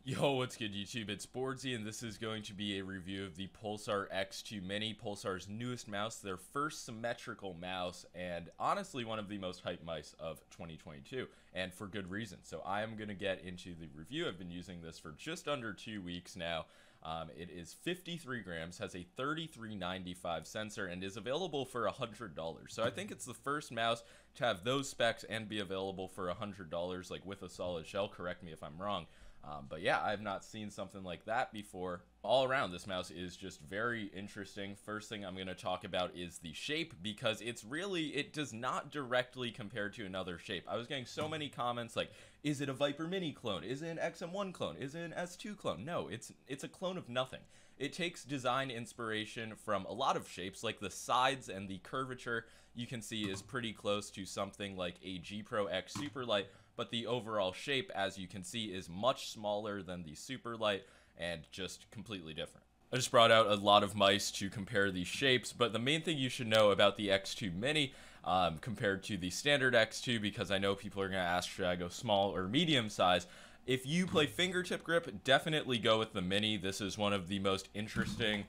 Yo, what's good YouTube? It's boardzy, and this is going to be a review of the PULSAR X2 Mini, Pulsar's newest mouse, their first symmetrical mouse, and honestly one of the most hyped mice of 2022, and for good reason. So I am going to get into the review. I've been using this for just under 2 weeks now. It is 53 grams, has a 3395 sensor, and is available for $100. So I think it's the first mouse to have those specs and be available for $100, like with a solid shell. Correct me if I'm wrong. But yeah, I've not seen something like that before. All around, this mouse is just very interesting. First thing I'm going to talk about is the shape, because it does not directly compare to another shape. I was getting so many comments like, is it a Viper Mini clone? Is it an XM1 clone? Is it an S2 clone? No, it's a clone of nothing. It takes design inspiration from a lot of shapes, like the sides and the curvature you can see is pretty close to something like a G Pro X Superlight, but the overall shape, as you can see, is much smaller than the Superlight and just completely different. I just brought out a lot of mice to compare these shapes, but the main thing you should know about the X2 Mini compared to the standard X2, because I know people are going to ask, should I go small or medium size? If you play fingertip grip, definitely go with the Mini. This is one of the most interesting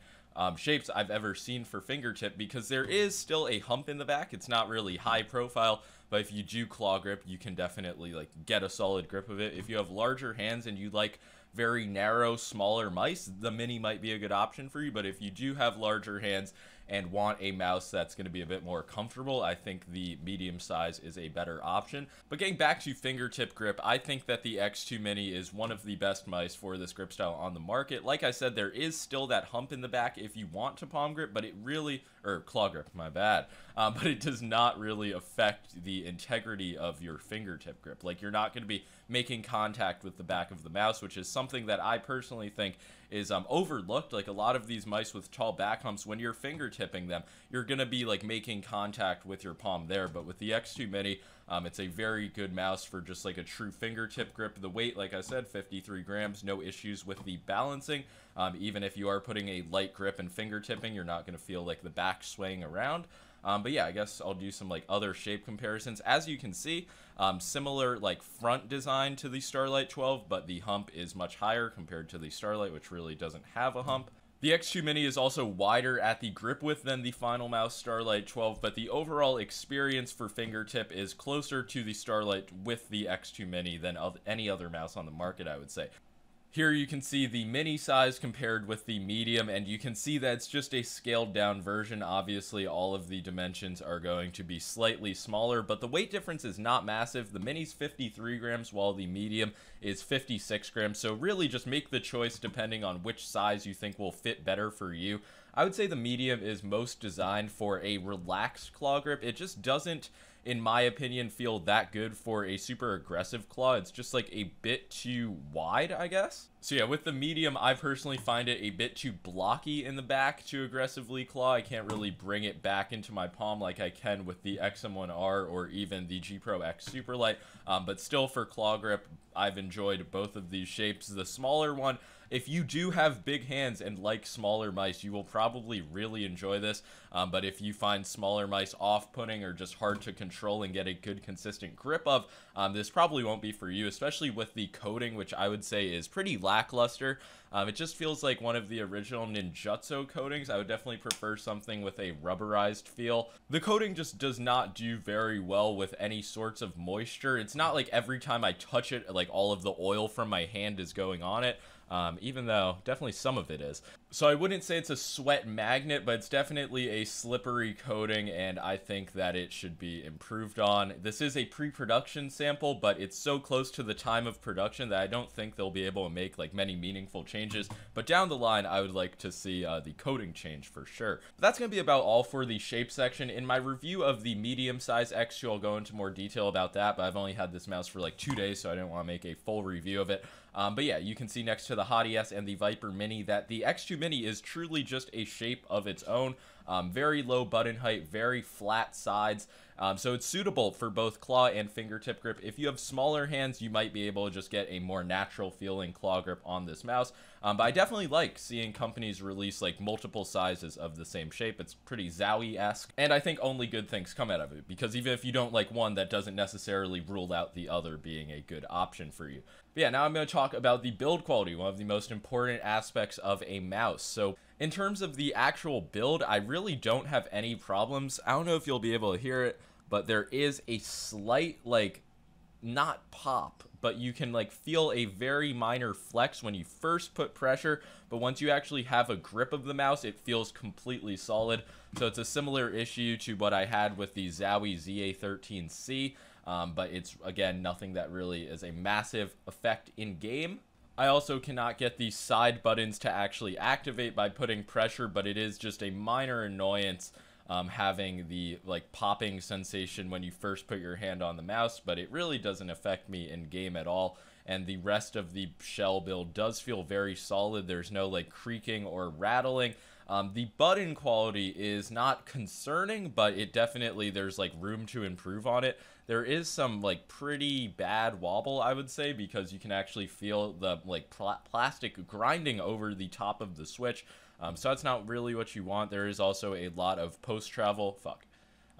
shapes I've ever seen for fingertip, because there is still a hump in the back. It's not really high profile, but if you do claw grip, you can definitely like get a solid grip of it. If you have larger hands and you like very narrow, smaller mice, the Mini might be a good option for you. But if you do have larger hands and want a mouse that's going to be a bit more comfortable, I think the medium size is a better option. But getting back to fingertip grip, I think that the X2 Mini is one of the best mice for this grip style on the market. Like I said, there is still that hump in the back if you want to palm grip, but it really, or claw grip, my bad. But it does not really affect the integrity of your fingertip grip. Like, you're not going to be making contact with the back of the mouse, which is something that I personally think is overlooked. Like, a lot of these mice with tall back humps, when you're fingertipping them, you're going to be like making contact with your palm there. But with the X2 Mini, it's a very good mouse for just like a true fingertip grip. The weight, like I said, 53 grams, no issues with the balancing. Even if you are putting a light grip and fingertipping, you're not going to feel like the back swaying around. But yeah, I guess I'll do some like other shape comparisons. As you can see, similar like front design to the Starlight 12, but the hump is much higher compared to the Starlight, which really doesn't have a hump. The X2 Mini is also wider at the grip width than the Final Mouse Starlight 12, but the overall experience for fingertip is closer to the Starlight with the X2 Mini than any other mouse on the market, I would say. Here you can see the mini size compared with the medium, and you can see that it's just a scaled down version. Obviously, all of the dimensions are going to be slightly smaller, but the weight difference is not massive. The mini's 53 grams, while the medium is 56 grams. So really just make the choice depending on which size you think will fit better for you. I would say the medium is most designed for a relaxed claw grip. It just doesn't, in my opinion, feel that good for a super aggressive claw. It's just like a bit too wide, I guess. So yeah, with the medium, I personally find it a bit too blocky in the back to aggressively claw. I can't really bring it back into my palm like I can with the XM1R or even the G Pro X Superlight. But still, for claw grip, I've enjoyed both of these shapes. The smaller one, if you do have big hands and like smaller mice, you will probably really enjoy this. But if you find smaller mice off-putting or just hard to control and get a good consistent grip of, this probably won't be for you, especially with the coating, which I would say is pretty lackluster. It just feels like one of the original ninjutsu coatings. I would definitely prefer something with a rubberized feel. The coating just does not do very well with any sorts of moisture. It's not like every time I touch it, like all of the oil from my hand is going on it. Even though definitely some of it is. So I wouldn't say it's a sweat magnet, but it's definitely a slippery coating, and I think that it should be improved on. This is a pre-production sample, but it's so close to the time of production that I don't think they'll be able to make like many meaningful changes. But down the line, I would like to see the coating change for sure. But that's going to be about all for the shape section. In my review of the medium size X2, I'll go into more detail about that, but I've only had this mouse for like 2 days, so I didn't want to make a full review of it. But yeah, you can see next to the Hottie S and the Viper Mini that the X2 Mini is truly just a shape of its own. Very low button height, very flat sides. So it's suitable for both claw and fingertip grip. If you have smaller hands, you might be able to just get a more natural feeling claw grip on this mouse. But I definitely like seeing companies release like multiple sizes of the same shape. It's pretty Zowie-esque, and I think only good things come out of it, because even if you don't like one, that doesn't necessarily rule out the other being a good option for you. But yeah, now I'm going to talk about the build quality, one of the most important aspects of a mouse. So in terms of the actual build, I really don't have any problems. I don't know if you'll be able to hear it, but there is a slight, like, not pop, but you can like feel a very minor flex when you first put pressure, but once you actually have a grip of the mouse, it feels completely solid. So it's a similar issue to what I had with the Zowie ZA13C, but it's, again, nothing that really is a massive effect in game. I also cannot get the side buttons to actually activate by putting pressure, but it is just a minor annoyance having the like popping sensation when you first put your hand on the mouse, but it really doesn't affect me in game at all. And the rest of the shell build does feel very solid. There's no like creaking or rattling. The button quality is not concerning, but it definitely, there's like room to improve on it. There is some like pretty bad wobble, I would say, because you can actually feel the like plastic grinding over the top of the switch. So that's not really what you want. There is also a lot of post-travel,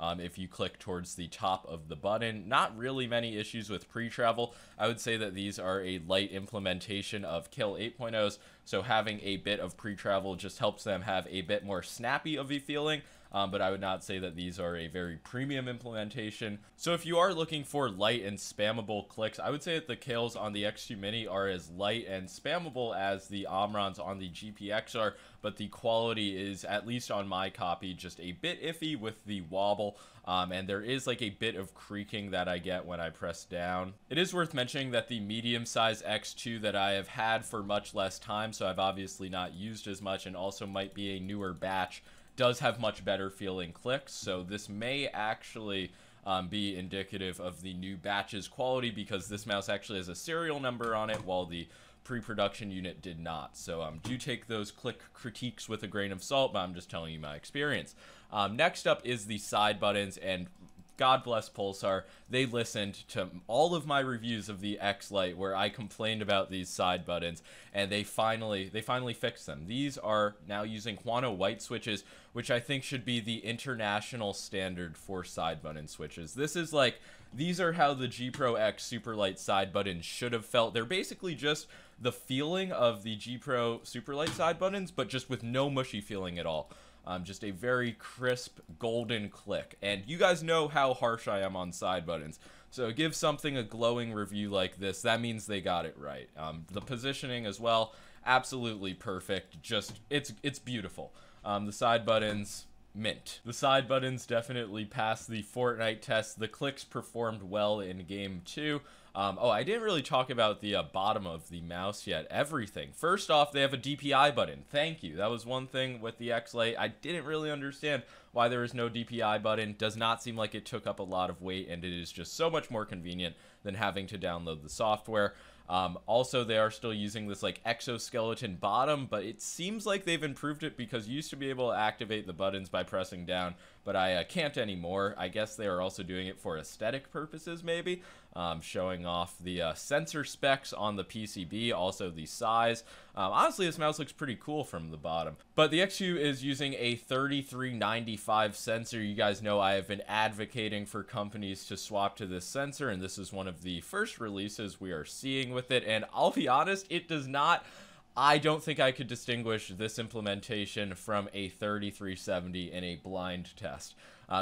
if you click towards the top of the button. Not really many issues with pre-travel. I would say that these are a light implementation of Kill 8.0's, so having a bit of pre-travel just helps them have a bit more snappy of a feeling. But I would not say that these are a very premium implementation. So if you are looking for light and spammable clicks, I would say that the Kills on the X2 Mini are as light and spammable as the Omrons on the GPX are, but the quality is, at least on my copy, just a bit iffy with the wobble. And there is like a bit of creaking that I get when I press down. It is worth mentioning that the medium-size X2 that I have had for much less time, so I've obviously not used as much, and also might be a newer batch, does have much better feeling clicks. So this may actually be indicative of the new batch's quality, because this mouse actually has a serial number on it, while the pre-production unit did not. So do take those click critiques with a grain of salt, but I'm just telling you my experience. Next up is the side buttons, and God bless Pulsar. They listened to all of my reviews of the X Lite where I complained about these side buttons, and they finally fixed them. These are now using Quanto white switches, which I think should be the international standard for side button switches. These are how the G Pro X Superlight side buttons should have felt. They're basically just the feeling of the G Pro Superlight side buttons, but just with no mushy feeling at all. Just a very crisp golden click, and you guys know how harsh I am on side buttons, so give something a glowing review like this, that means they got it right. The positioning as well, absolutely perfect. Just it's beautiful. The side buttons, mint. The side buttons definitely passed the Fortnite test. The clicks performed well in game 2. Oh, I didn't really talk about the bottom of the mouse yet. Everything. First off, they have a DPI button. Thank you. That was one thing with the X Lite. I didn't really understand why there is no DPI button. Does not seem like it took up a lot of weight, and it is just so much more convenient than having to download the software. Also, they are still using this like exoskeleton bottom, but it seems like they've improved it, because you used to be able to activate the buttons by pressing down, but I can't anymore. I guess they are also doing it for aesthetic purposes, maybe. Showing off the sensor specs on the PCB, also the size. Honestly, this mouse looks pretty cool from the bottom. But the X2 is using a 3395 sensor. You guys know I have been advocating for companies to swap to this sensor, and this is one of the first releases we are seeing with it. And I'll be honest, it does not... I don't think I could distinguish this implementation from a 3370 in a blind test.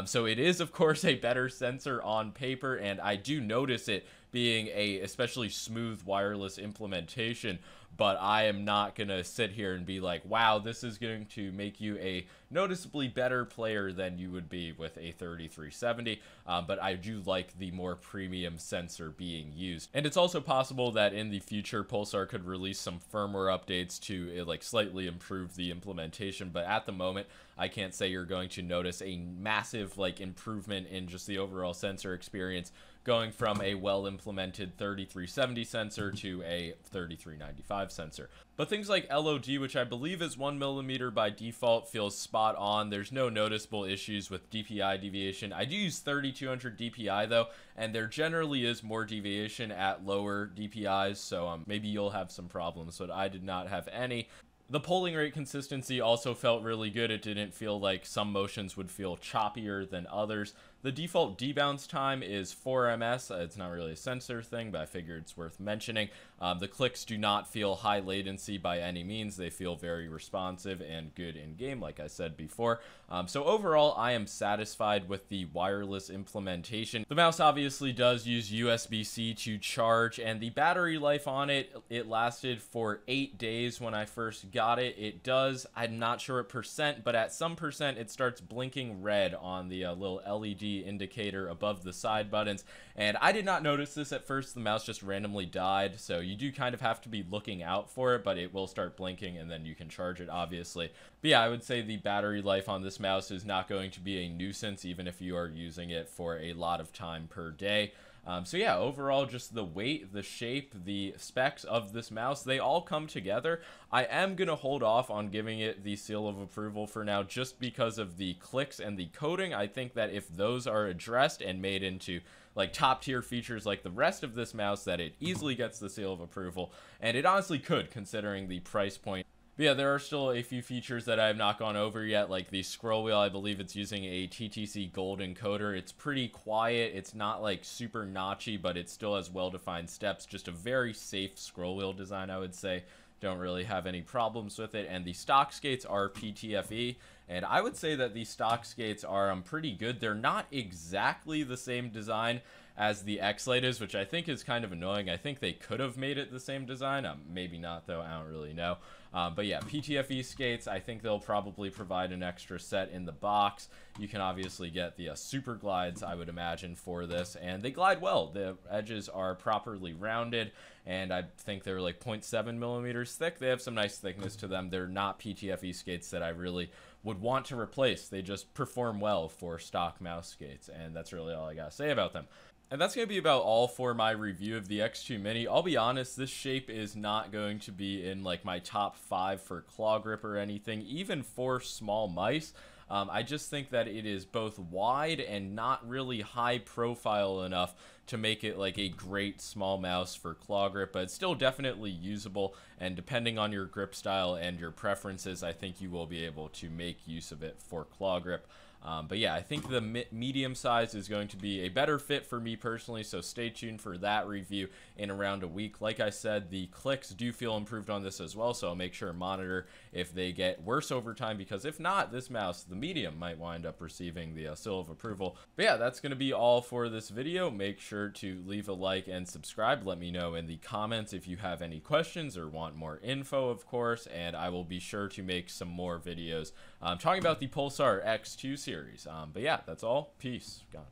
So it is, of course, a better sensor on paper, and I do notice it being a especially smooth wireless implementation, but I am not going to sit here and be like, wow, this is going to make you a noticeably better player than you would be with a 3370, but I do like the more premium sensor being used. And it's also possible that in the future, Pulsar could release some firmware updates to like slightly improve the implementation, but at the moment, I can't say you're going to notice a massive like improvement in just the overall sensor experience going from a well-implemented 3370 sensor to a 3395 sensor. But things like LOD, which I believe is 1mm by default, feels spot on. There's no noticeable issues with DPI deviation. I do use 3200 DPI though, and there generally is more deviation at lower DPIs, so maybe you'll have some problems, but I did not have any. The polling rate consistency also felt really good. It didn't feel like some motions would feel choppier than others. The default debounce time is 4 ms. It's not really a sensor thing, but I figured it's worth mentioning. The clicks do not feel high latency by any means. They feel very responsive and good in game, like I said before. So overall, I am satisfied with the wireless implementation. The mouse obviously does use USB-C to charge, and the battery life on it, it lasted for 8 days when I first got it. It does, I'm not sure what percent, but at some percent it starts blinking red on the little LED indicator above the side buttons, and I did not notice this at first. The mouse just randomly died, so you do kind of have to be looking out for it, but it will start blinking and then you can charge it, obviously. But yeah, I would say the battery life on this mouse is not going to be a nuisance even if you are using it for a lot of time per day. So yeah, overall, just the weight, the shape, the specs of this mouse, they all come together. I am going to hold off on giving it the seal of approval for now just because of the clicks and the coding. I think that if those are addressed and made into like top tier features like the rest of this mouse, that it easily gets the seal of approval, and it honestly could considering the price point. But yeah, there are still a few features that I have not gone over yet, like the scroll wheel. I believe it's using a TTC Gold encoder. It's pretty quiet. It's not like super notchy, but it still has well-defined steps. Just a very safe scroll wheel design, I would say. Don't really have any problems with it. And the stock skates are PTFE, and I would say that the stock skates are pretty good. They're not exactly the same design as the X-Lite is, which I think is kind of annoying. I think they could have made it the same design. Maybe not, though. I don't really know. But yeah, PTFE skates, I think they'll probably provide an extra set in the box. You can obviously get the super glides, I would imagine, for this, and they glide well. The edges are properly rounded, and I think they're like 0.7 millimeters thick. They have some nice thickness to them. They're not PTFE skates that I really would want to replace. They just perform well for stock mouse skates, and that's really all I gotta say about them. And that's going to be about all for my review of the X2 Mini. I'll be honest, this shape is not going to be in like my top 5 for claw grip or anything, even for small mice. I just think that it is both wide and not really high profile enough to make it like a great small mouse for claw grip, but it's still definitely usable, and depending on your grip style and your preferences, I think you will be able to make use of it for claw grip. But yeah, I think the medium size is going to be a better fit for me personally, so stay tuned for that review in around a week. Like I said, the clicks do feel improved on this as well, so I'll make sure to monitor if they get worse over time, because if not, this mouse, the medium, might wind up receiving the seal of approval. But yeah, that's going to be all for this video. Make sure to leave a like and subscribe. Let me know in the comments if you have any questions or want more info, of course, and I will be sure to make some more videos talking about the PULSAR X2 series. But yeah, that's all. Peace. God.